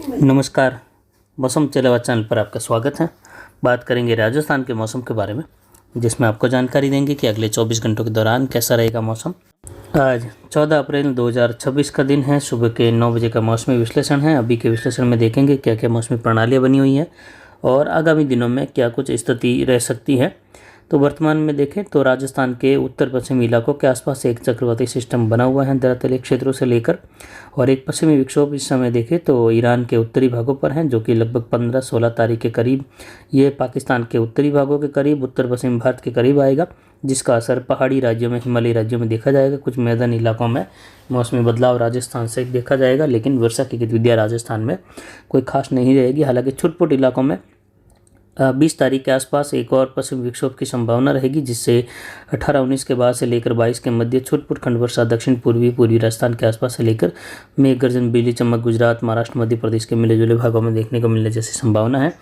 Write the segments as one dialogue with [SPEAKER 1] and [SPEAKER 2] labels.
[SPEAKER 1] नमस्कार। मौसम चलेवा चैनल पर आपका स्वागत है। बात करेंगे राजस्थान के मौसम के बारे में, जिसमें आपको जानकारी देंगे कि अगले 24 घंटों के दौरान कैसा रहेगा मौसम। आज 14 अप्रैल 2026 का दिन है। सुबह के 9 बजे का मौसमी विश्लेषण है। अभी के विश्लेषण में देखेंगे क्या क्या मौसमी प्रणालियाँ बनी हुई हैं और आगामी दिनों में क्या कुछ स्थिति रह सकती है। तो वर्तमान में देखें तो राजस्थान के उत्तर पश्चिमी इलाकों के आसपास एक चक्रवाती सिस्टम बना हुआ है धरातलीय क्षेत्रों से लेकर, और एक पश्चिमी विक्षोभ इस समय देखें तो ईरान के उत्तरी भागों पर है, जो कि लगभग 15-16 तारीख के करीब ये पाकिस्तान के उत्तरी भागों के करीब उत्तर पश्चिम भारत के करीब आएगा, जिसका असर पहाड़ी राज्यों में, हिमालयी राज्यों में देखा जाएगा। कुछ मैदानी इलाकों में मौसमी बदलाव राजस्थान से देखा जाएगा, लेकिन वर्षा की गतिविधियाँ राजस्थान में कोई खास नहीं रहेगी। हालांकि छुटपुट इलाकों में 20 तारीख के आसपास एक और पश्चिम विक्षोभ की संभावना रहेगी, जिससे 18-19 के बाद से लेकर 22 के मध्य छुटपुट खंड वर्षा दक्षिण पूर्वी राजस्थान के आसपास से लेकर मेघ गर्जन, बिजली चमक गुजरात, महाराष्ट्र, मध्य प्रदेश के मिले जुले भागों में देखने को मिलने जैसी संभावना है।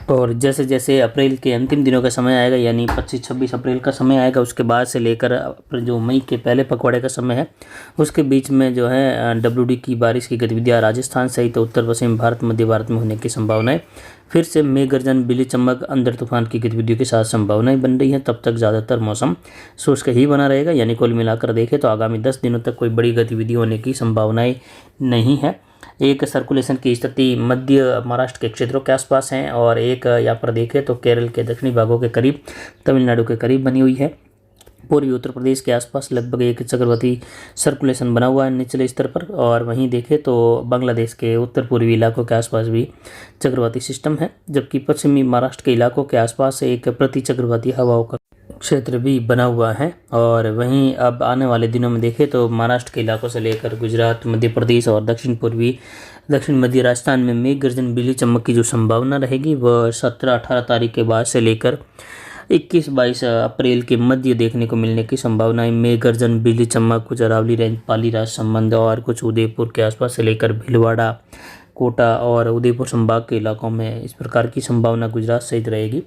[SPEAKER 1] और जैसे जैसे अप्रैल के अंतिम दिनों का समय आएगा, यानी 25-26 अप्रैल का समय आएगा, उसके बाद से लेकर जो मई के पहले पखवाड़े का समय है, उसके बीच में जो है WD की बारिश की गतिविधियाँ राजस्थान सहित तो उत्तर पश्चिम भारत, मध्य भारत में होने की संभावनाएं, फिर से मेघ गर्जन, बिजली चमक, अंधड़ तूफान की गतिविधियों के साथ संभावनाएं बन रही हैं। तब तक ज़्यादातर मौसम शुष्क ही बना रहेगा, यानी कुल मिलाकर देखें तो आगामी 10 दिनों तक कोई बड़ी गतिविधि होने की संभावनाएं नहीं है। एक सर्कुलेशन की स्थिति मध्य महाराष्ट्र के क्षेत्रों के आसपास है, और एक यहाँ पर देखें तो केरल के दक्षिणी भागों के करीब, तमिलनाडु के करीब बनी हुई है। पूर्वी उत्तर प्रदेश के आसपास लगभग एक चक्रवाती सर्कुलेशन बना हुआ है निचले स्तर पर, और वहीं देखें तो बांग्लादेश के उत्तर पूर्वी इलाकों के आसपास भी चक्रवाती सिस्टम है, जबकि पश्चिमी महाराष्ट्र के इलाकों के आसपास एक प्रति चक्रवाती हवाओं का क्षेत्र भी बना हुआ है। और वहीं अब आने वाले दिनों में देखें तो महाराष्ट्र के इलाकों से लेकर गुजरात, मध्य प्रदेश और दक्षिण मध्य राजस्थान में मेघ गर्जन, बिजली चमक की जो संभावना रहेगी वह 17-18 तारीख के बाद से लेकर 21-22 अप्रैल के मध्य देखने को मिलने की संभावना है। मेघ गर्जन, बिजली चमक कुछ अरावली रेंज, पाली राजसमंद और कुछ उदयपुर के आसपास से लेकर भीलवाड़ा, कोटा और उदयपुर संभाग के इलाकों में इस प्रकार की संभावना गुजरात सहित रहेगी।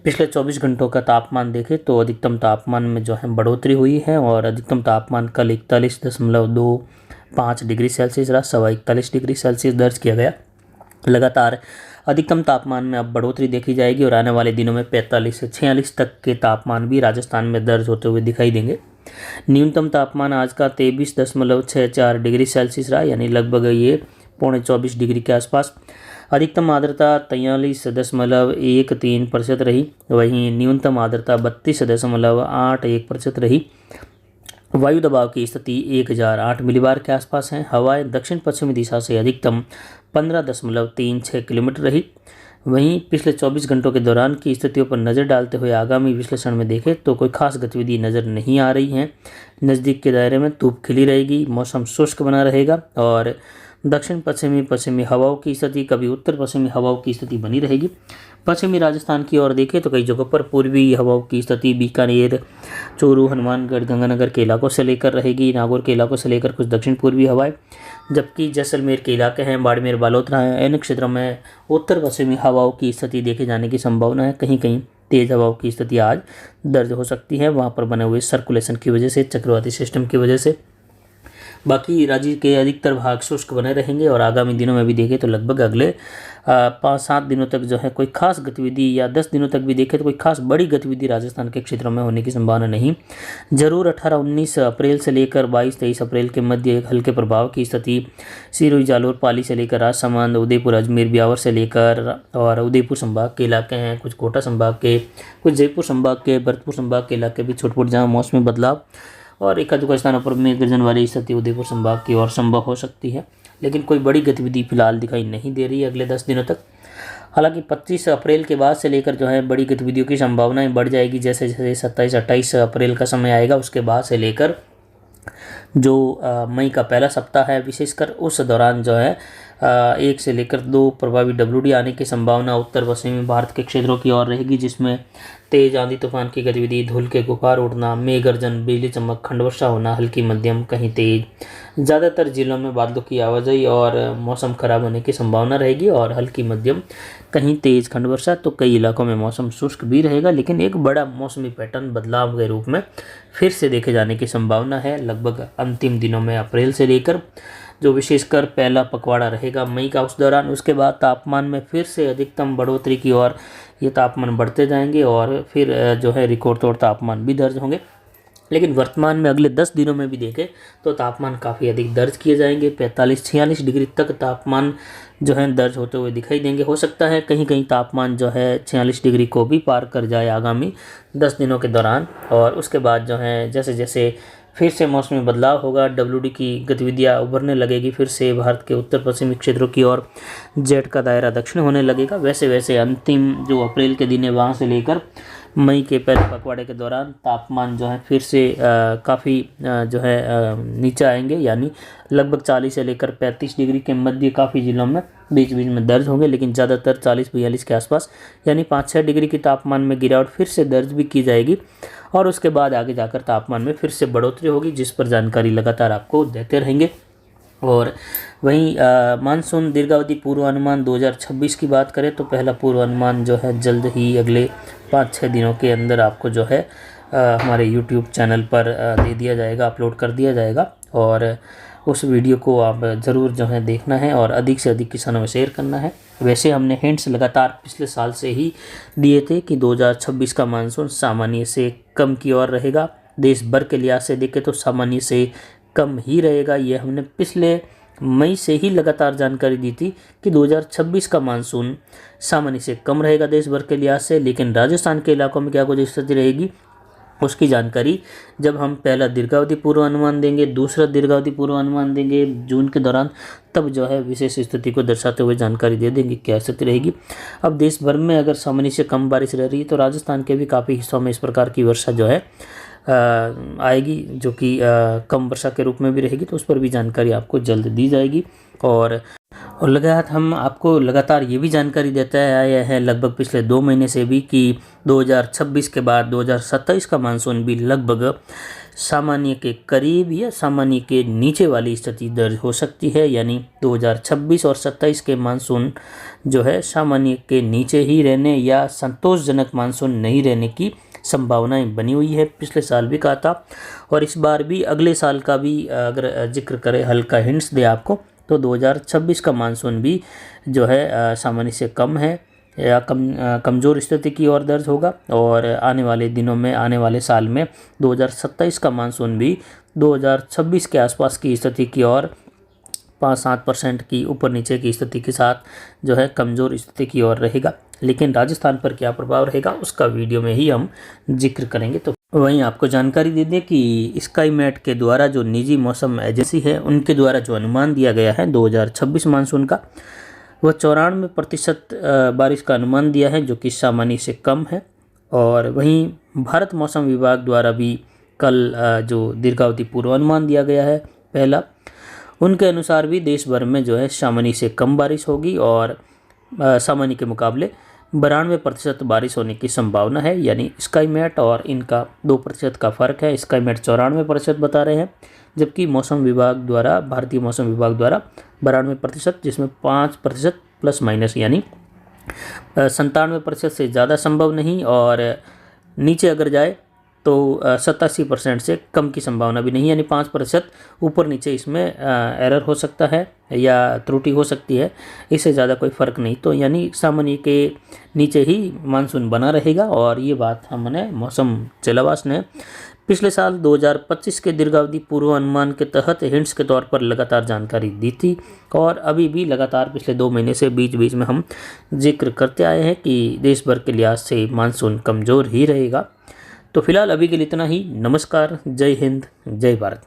[SPEAKER 1] पिछले 24 घंटों का तापमान देखें तो अधिकतम तापमान में जो है बढ़ोतरी हुई है, और अधिकतम तापमान कल 41.25 डिग्री सेल्सियस रहा, 41 डिग्री सेल्सियस दर्ज किया गया। लगातार अधिकतम तापमान में अब बढ़ोतरी देखी जाएगी, और आने वाले दिनों में 45 से 46 तक के तापमान भी राजस्थान में दर्ज होते हुए दिखाई देंगे। न्यूनतम तापमान आज का 23.64 डिग्री सेल्सियस रहा, यानी लगभग ये 24 डिग्री के आसपास। अधिकतम आर्द्रता 43.13% रही, वहीं न्यूनतम आर्द्रता 32.81% रही। वायु दबाव की स्थिति 1008 मिलीबार के आसपास है। हवाएं दक्षिण पश्चिमी दिशा से अधिकतम 15.36 किलोमीटर रही। वहीं पिछले 24 घंटों के दौरान की स्थितियों पर नज़र डालते हुए आगामी विश्लेषण में देखें तो कोई खास गतिविधि नज़र नहीं आ रही है। नज़दीक के दायरे में धूप खिली रहेगी, मौसम शुष्क बना रहेगा, और दक्षिण पश्चिमी हवाओं की स्थिति, कभी उत्तर पश्चिमी हवाओं की स्थिति बनी रहेगी। पश्चिमी राजस्थान की ओर देखें तो कई जगहों पर पूर्वी हवाओं की स्थिति बीकानेर, चूरू, हनुमानगढ़, गंगानगर के इलाकों से लेकर रहेगी, नागौर के इलाकों से लेकर कुछ दक्षिण पूर्वी हवाएं, जबकि जैसलमेर के इलाके हैं, बाड़मेर, बालोतरा हैं, इन क्षेत्रों में उत्तर पश्चिमी हवाओं की स्थिति देखे जाने की संभावना है। कहीं कहीं तेज हवाओं की स्थिति आज दर्ज हो सकती है, वहाँ पर बने हुए सर्कुलेशन की वजह से, चक्रवाती सिस्टम की वजह से। बाकी राज्य के अधिकतर भाग शुष्क बने रहेंगे, और आगामी दिनों में भी देखें तो लगभग अगले 5-7 दिनों तक जो है कोई खास गतिविधि, या 10 दिनों तक भी देखें तो कोई खास बड़ी गतिविधि राजस्थान के क्षेत्रों में होने की संभावना नहीं। जरूर 18-19 अप्रैल से लेकर 22-23 अप्रैल के मध्य एक हल्के प्रभाव की स्थिति सिरोही, जालोर, पाली से लेकर राजसमंद, उदयपुर, अजमेर, ब्यावर से लेकर और उदयपुर संभाग के इलाके हैं, कुछ कोटा संभाग के, कुछ जयपुर संभाग के, भरतपुर संभाग के इलाके भी छुटपुट जहाँ मौसमी बदलाव और एक आध स्थानों पर मेघ गर्जन वाली स्थिति उदयपुर संभाग की ओर संभव हो सकती है, लेकिन कोई बड़ी गतिविधि फिलहाल दिखाई नहीं दे रही है अगले 10 दिनों तक। हालांकि 25 अप्रैल के बाद से लेकर जो है बड़ी गतिविधियों की संभावनाएं बढ़ जाएगी। जैसे जैसे 27-28 अप्रैल का समय आएगा, उसके बाद से लेकर जो मई का पहला सप्ताह है, विशेषकर उस दौरान जो है 1 से लेकर 2 प्रभावी WD आने की संभावना उत्तर पश्चिमी भारत के क्षेत्रों की ओर रहेगी, जिसमें तेज आंधी तूफान की गतिविधि, धूल के गुफार उड़ना, मेघ गर्जन, बिजली चमक, खंड वर्षा होना, हल्की मध्यम कहीं तेज, ज़्यादातर जिलों में बादलों की आवाजाही और मौसम खराब होने की संभावना रहेगी, और हल्की मध्यम कहीं तेज खंड वर्षा। तो कई इलाकों में मौसम शुष्क भी रहेगा, लेकिन एक बड़ा मौसमी पैटर्न बदलाव के रूप में फिर से देखे जाने की संभावना है लगभग अंतिम दिनों में अप्रैल से लेकर जो विशेषकर पहला पखवाड़ा रहेगा मई का, उस दौरान। उसके बाद तापमान में फिर से अधिकतम बढ़ोतरी की ओर ये तापमान बढ़ते जाएंगे और फिर जो है रिकॉर्ड तोड़ तापमान भी दर्ज होंगे। लेकिन वर्तमान में अगले 10 दिनों में भी देखें तो तापमान काफ़ी अधिक दर्ज किए जाएंगे। 45-46 डिग्री तक तापमान जो है दर्ज होते हुए दिखाई देंगे। हो सकता है कहीं कहीं तापमान जो है 46 डिग्री को भी पार कर जाए आगामी 10 दिनों के दौरान। और उसके बाद जो है जैसे जैसे फिर से मौसमी बदलाव होगा, WD की गतिविधियाँ उभरने लगेगी, फिर से भारत के उत्तर पश्चिमी क्षेत्रों की ओर जेट का दायरा दक्षिण होने लगेगा। वैसे वैसे अंतिम जो अप्रैल के दिन है वहाँ से लेकर मई के पहले पखवाड़े के दौरान तापमान जो है फिर से काफ़ी जो है नीचे आएंगे, यानी लगभग 40 से लेकर 35 डिग्री के मध्य काफ़ी जिलों में बीच बीच में दर्ज होंगे, लेकिन ज़्यादातर 40-42 के आसपास यानी 5-6 डिग्री की तापमान में गिरावट फिर से दर्ज भी की जाएगी। और उसके बाद आगे जाकर तापमान में फिर से बढ़ोतरी होगी, जिस पर जानकारी लगातार आपको देते रहेंगे। और वहीं मानसून दीर्घावधि पूर्वानुमान 2026 की बात करें तो पहला पूर्वानुमान जो है जल्द ही अगले 5-6 दिनों के अंदर आपको जो है हमारे YouTube चैनल पर दे दिया जाएगा, अपलोड कर दिया जाएगा। और उस वीडियो को आप ज़रूर जो है देखना है और अधिक से अधिक किसानों में शेयर करना है। वैसे हमने हिंट्स लगातार पिछले साल से ही दिए थे कि 2026 का मानसून सामान्य से कम की ओर रहेगा। देश भर के लिहाज से देखें तो सामान्य से कम ही रहेगा। ये हमने पिछले मई से ही लगातार जानकारी दी थी कि 2026 का मानसून सामान्य से कम रहेगा देश भर के लिहाज से। लेकिन राजस्थान के इलाकों में क्या कुछ स्थिति रहेगी उसकी जानकारी जब हम पहला दीर्घावधि पूर्वानुमान देंगे, दूसरा दीर्घावधि पूर्वानुमान देंगे जून के दौरान, तब जो है विशेष स्थिति को दर्शाते हुए जानकारी दे देंगे क्या स्थिति रहेगी। अब देश भर में अगर सामान्य से कम बारिश रह रही है तो राजस्थान के भी काफ़ी हिस्सों में इस प्रकार की वर्षा जो है आएगी, जो कि कम वर्षा के रूप में भी रहेगी, तो उस पर भी जानकारी आपको जल्द दी जाएगी। और लगातार हम आपको लगातार ये भी जानकारी देता आया है लगभग पिछले 2 महीने से भी कि 2026 के बाद 2027 का मानसून भी लगभग सामान्य के करीब या सामान्य के नीचे वाली स्थिति दर्ज हो सकती है। यानी 2026 और 27 के मानसून जो है सामान्य के नीचे ही रहने या संतोषजनक मानसून नहीं रहने की संभावनाएं बनी हुई है। पिछले साल भी कहा था और इस बार भी, अगले साल का भी अगर जिक्र करें, हल्का हिंट्स दे आपको, तो 2026 का मानसून भी जो है सामान्य से कम है या कमज़ोर स्थिति की ओर दर्ज होगा। और आने वाले दिनों में, आने वाले साल में 2027 का मानसून भी 2026 के आसपास की स्थिति की ओर 5-7% की ऊपर नीचे की स्थिति के साथ जो है कमज़ोर स्थिति की ओर रहेगा। लेकिन राजस्थान पर क्या प्रभाव रहेगा उसका वीडियो में ही हम जिक्र करेंगे। तो वहीं आपको जानकारी दे दें कि स्काईमेट के द्वारा जो निजी मौसम एजेंसी है उनके द्वारा जो अनुमान दिया गया है 2026 मानसून का, वह 94% बारिश का अनुमान दिया है, जो कि सामान्य से कम है। और वहीं भारत मौसम विभाग द्वारा भी कल जो दीर्घावधि पूर्वानुमान दिया गया है पहला, उनके अनुसार भी देश भर में जो है सामान्य से कम बारिश होगी और सामान्य के मुकाबले 92% बारिश होने की संभावना है। यानी स्काईमेट और इनका 2% का फ़र्क है। स्काईमेट 94% बता रहे हैं, जबकि मौसम विभाग द्वारा, भारतीय मौसम विभाग द्वारा 92%, जिसमें 5% प्लस माइनस, यानी 97% से ज़्यादा संभव नहीं और नीचे अगर जाए तो 87% से कम की संभावना भी नहीं, यानी 5% ऊपर नीचे इसमें एरर हो सकता है या त्रुटि हो सकती है, इससे ज़्यादा कोई फ़र्क नहीं। तो यानी सामान्य के नीचे ही मानसून बना रहेगा। और ये बात हमने मौसम जलावास ने पिछले साल 2025 के दीर्घावधि पूर्वानुमान के तहत हिंट्स के तौर पर लगातार जानकारी दी थी और अभी भी लगातार पिछले 2 महीने से बीच बीच में हम जिक्र करते आए हैं कि देश भर के लिहाज से मानसून कमज़ोर ही रहेगा। तो फिलहाल अभी के लिए इतना ही। नमस्कार, जय हिंद, जय भारत।